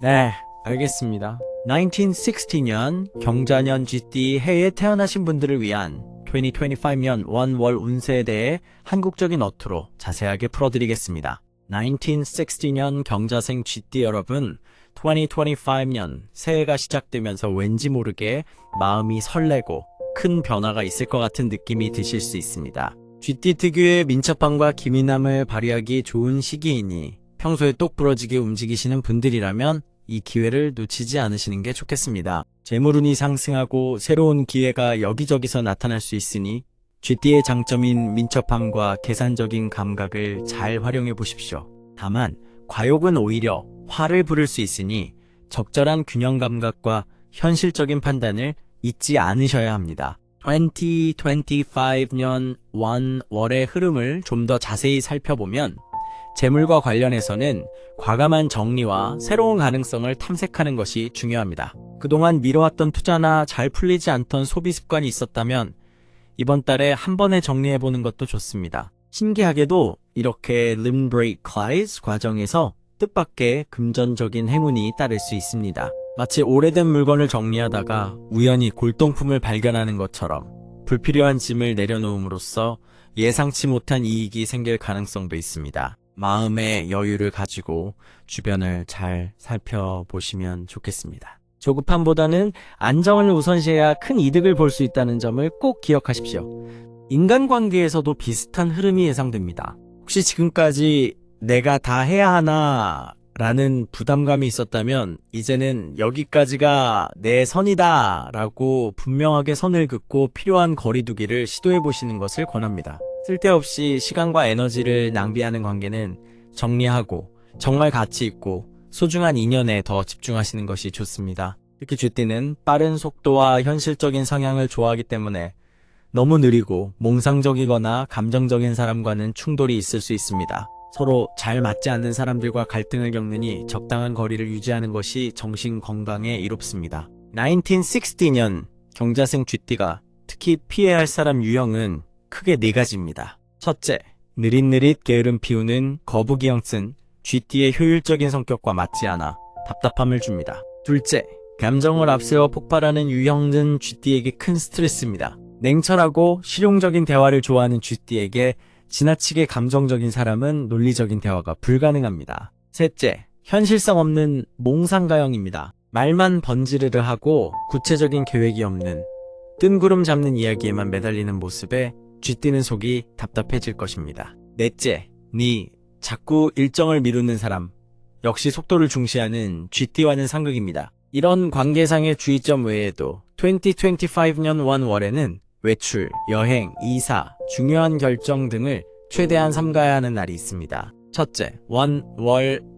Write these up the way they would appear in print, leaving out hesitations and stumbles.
네, 알겠습니다. 1960년 경자년 쥐띠 해에 태어나신 분들을 위한 2025년 원월 운세에 대해 한국적인 어투로 자세하게 풀어드리겠습니다. 1960년 경자생 쥐띠 여러분, 2025년 새해가 시작되면서 왠지 모르게 마음이 설레고 큰 변화가 있을 것 같은 느낌이 드실 수 있습니다. 쥐띠 특유의 민첩함과 기민함을 발휘하기 좋은 시기이니 평소에 똑부러지게 움직이시는 분들이라면 이 기회를 놓치지 않으시는 게 좋겠습니다. 재물운이 상승하고 새로운 기회가 여기저기서 나타날 수 있으니 쥐띠의 장점인 민첩함과 계산적인 감각을 잘 활용해 보십시오. 다만 과욕은 오히려 화를 부를 수 있으니 적절한 균형 감각과 현실적인 판단을 잊지 않으셔야 합니다. 2025년 월의 흐름을 좀 더 자세히 살펴보면 재물과 관련해서는 과감한 정리와 새로운 가능성을 탐색하는 것이 중요합니다. 그동안 미뤄왔던 투자나 잘 풀리지 않던 소비 습관이 있었다면 이번 달에 한 번에 정리해보는 것도 좋습니다. 신기하게도 이렇게 limb break clause 과정에서 뜻밖의 금전적인 행운이 따를 수 있습니다. 마치 오래된 물건을 정리하다가 우연히 골동품을 발견하는 것처럼 불필요한 짐을 내려놓음으로써 예상치 못한 이익이 생길 가능성도 있습니다. 마음의 여유를 가지고 주변을 잘 살펴보시면 좋겠습니다. 조급함보다는 안정을 우선시해야 큰 이득을 볼 수 있다는 점을 꼭 기억하십시오. 인간관계에서도 비슷한 흐름이 예상됩니다. 혹시 지금까지 내가 다 해야 하나 라는 부담감이 있었다면 이제는 여기까지가 내 선이다 라고 분명하게 선을 긋고 필요한 거리두기를 시도해 보시는 것을 권합니다. 쓸데없이 시간과 에너지를 낭비하는 관계는 정리하고 정말 가치 있고 소중한 인연에 더 집중하시는 것이 좋습니다. 특히 쥐띠는 빠른 속도와 현실적인 성향을 좋아하기 때문에 너무 느리고 몽상적이거나 감정적인 사람과는 충돌이 있을 수 있습니다. 서로 잘 맞지 않는 사람들과 갈등을 겪느니 적당한 거리를 유지하는 것이 정신 건강에 이롭습니다. 1960년 경자생 쥐띠가 특히 피해야 할 사람 유형은 크게 4가지입니다. 첫째, 느릿느릿 게으름 피우는 거북이형 쓴 쥐띠의 효율적인 성격과 맞지 않아 답답함을 줍니다. 둘째, 감정을 앞세워 폭발하는 유형은 쥐띠에게 큰 스트레스입니다. 냉철하고 실용적인 대화를 좋아하는 쥐띠에게 지나치게 감정적인 사람은 논리적인 대화가 불가능합니다. 셋째, 현실성 없는 몽상가형입니다. 말만 번지르르 하고 구체적인 계획이 없는 뜬구름 잡는 이야기에만 매달리는 모습에 쥐띠는 속이 답답해질 것입니다. 넷째, 자꾸 일정을 미루는 사람. 역시 속도를 중시하는 쥐띠와는 상극입니다. 이런 관계상의 주의점 외에도 2025년 월에는 외출, 여행, 이사, 중요한 결정 등을 최대한 삼가야 하는 날이 있습니다. 첫째, 월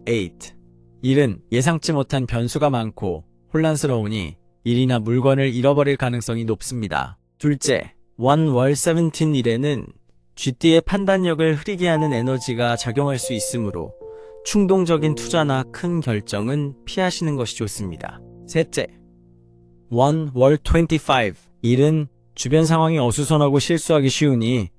8. 일은 예상치 못한 변수가 많고 혼란스러우니 일이나 물건을 잃어버릴 가능성이 높습니다. 둘째, 월 17 일에는 쥐띠의 판단력을 흐리게 하는 에너지가 작용할 수 있으므로 충동적인 투자나 큰 결정은 피하시는 것이 좋습니다. 셋째, 월 25. 일은 주변 상황이 어수선하고 실수하기 쉬우니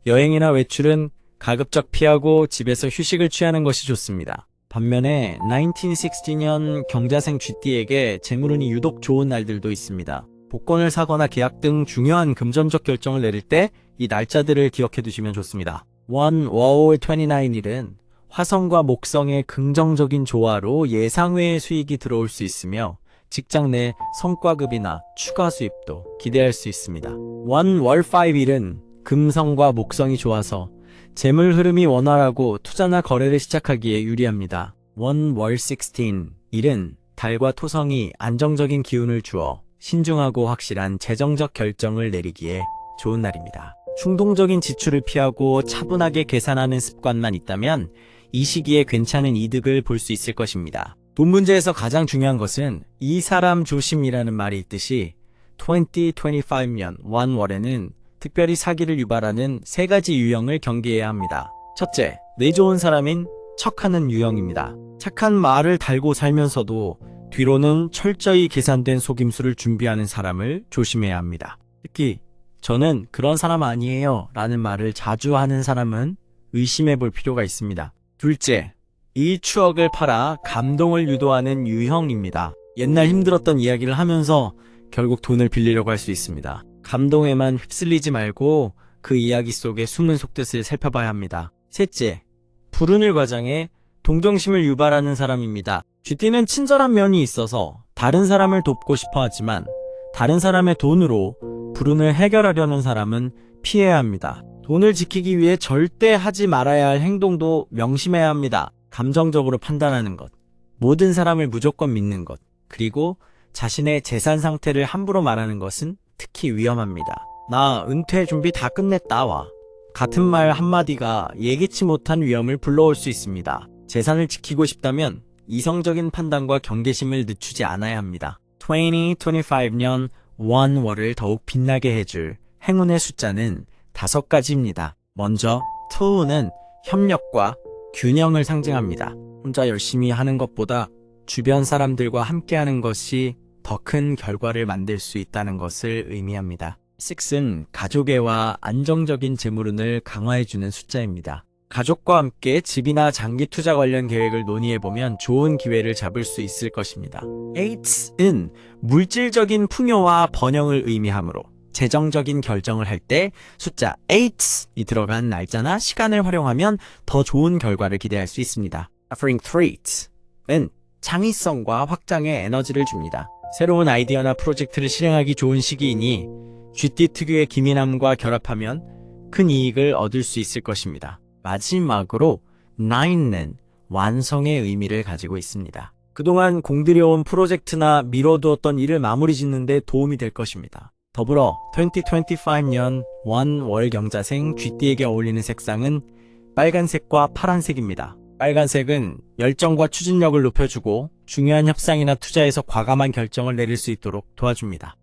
여행이나 외출은 가급적 피하고 집에서 휴식을 취하는 것이 좋습니다. 반면에 1960년 경자생 쥐띠에게 재물운이 유독 좋은 날들도 있습니다. 복권을 사거나 계약 등 중요한 금전적 결정을 내릴 때 이 날짜들을 기억해 두시면 좋습니다. 월 29일은 화성과 목성의 긍정적인 조화로 예상외의 수익이 들어올 수 있으며 직장 내 성과급이나 추가 수입도 기대할 수 있습니다. 월 5일은 금성과 목성이 좋아서 재물 흐름이 원활하고 투자나 거래를 시작하기에 유리합니다. 월 16일은 달과 토성이 안정적인 기운을 주어 신중하고 확실한 재정적 결정을 내리기에 좋은 날입니다. 충동적인 지출을 피하고 차분하게 계산하는 습관만 있다면 이 시기에 괜찮은 이득을 볼 수 있을 것입니다. 돈 문제에서 가장 중요한 것은 이 사람 조심이라는 말이 있듯이 2025년 월에는 특별히 사기를 유발하는 3가지 유형을 경계해야 합니다. 첫째, 뇌 좋은 사람인 척하는 유형입니다. 착한 말을 달고 살면서도 뒤로는 철저히 계산된 속임수를 준비하는 사람을 조심해야 합니다. 특히 저는 그런 사람 아니에요 라는 말을 자주 하는 사람은 의심해 볼 필요가 있습니다. 둘째, 이 추억을 팔아 감동을 유도하는 유형입니다. 옛날 힘들었던 이야기를 하면서 결국 돈을 빌리려고 할 수 있습니다. 감동에만 휩쓸리지 말고 그 이야기 속의 숨은 속뜻을 살펴봐야 합니다. 셋째, 불운을 과장해 동정심을 유발하는 사람입니다. 쥐띠는 친절한 면이 있어서 다른 사람을 돕고 싶어 하지만 다른 사람의 돈으로 불운을 해결하려는 사람은 피해야 합니다. 돈을 지키기 위해 절대 하지 말아야 할 행동도 명심해야 합니다. 감정적으로 판단하는 것, 모든 사람을 무조건 믿는 것, 그리고 자신의 재산 상태를 함부로 말하는 것은 특히 위험합니다. 나 은퇴 준비 다 끝냈다 와 같은 말 한마디가 예기치 못한 위험을 불러올 수 있습니다. 재산을 지키고 싶다면 이성적인 판단과 경계심을 늦추지 않아야 합니다. 2025년 원월을 더욱 빛나게 해줄 행운의 숫자는 5가지입니다. 먼저 토우는 협력과 균형을 상징합니다. 혼자 열심히 하는 것보다 주변 사람들과 함께하는 것이 더 큰 결과를 만들 수 있다는 것을 의미합니다. 6은 가족애와 안정적인 재물운을 강화해주는 숫자입니다. 가족과 함께 집이나 장기 투자 관련 계획을 논의해보면 좋은 기회를 잡을 수 있을 것입니다. 8은 물질적인 풍요와 번영을 의미하므로 재정적인 결정을 할 때 숫자 8이 들어간 날짜나 시간을 활용하면 더 좋은 결과를 기대할 수 있습니다. Offering Threats는 창의성과 확장의 에너지를 줍니다. 새로운 아이디어나 프로젝트를 실행하기 좋은 시기이니 쥐띠 특유의 기민함과 결합하면 큰 이익을 얻을 수 있을 것입니다. 마지막으로 9는 완성의 의미를 가지고 있습니다. 그동안 공들여온 프로젝트나 미뤄두었던 일을 마무리 짓는 데 도움이 될 것입니다. 더불어 2025년 원월 경자생 쥐띠에게 어울리는 색상은 빨간색과 파란색입니다. 빨간색은 열정과 추진력을 높여주고 중요한 협상이나 투자에서 과감한 결정을 내릴 수 있도록 도와줍니다.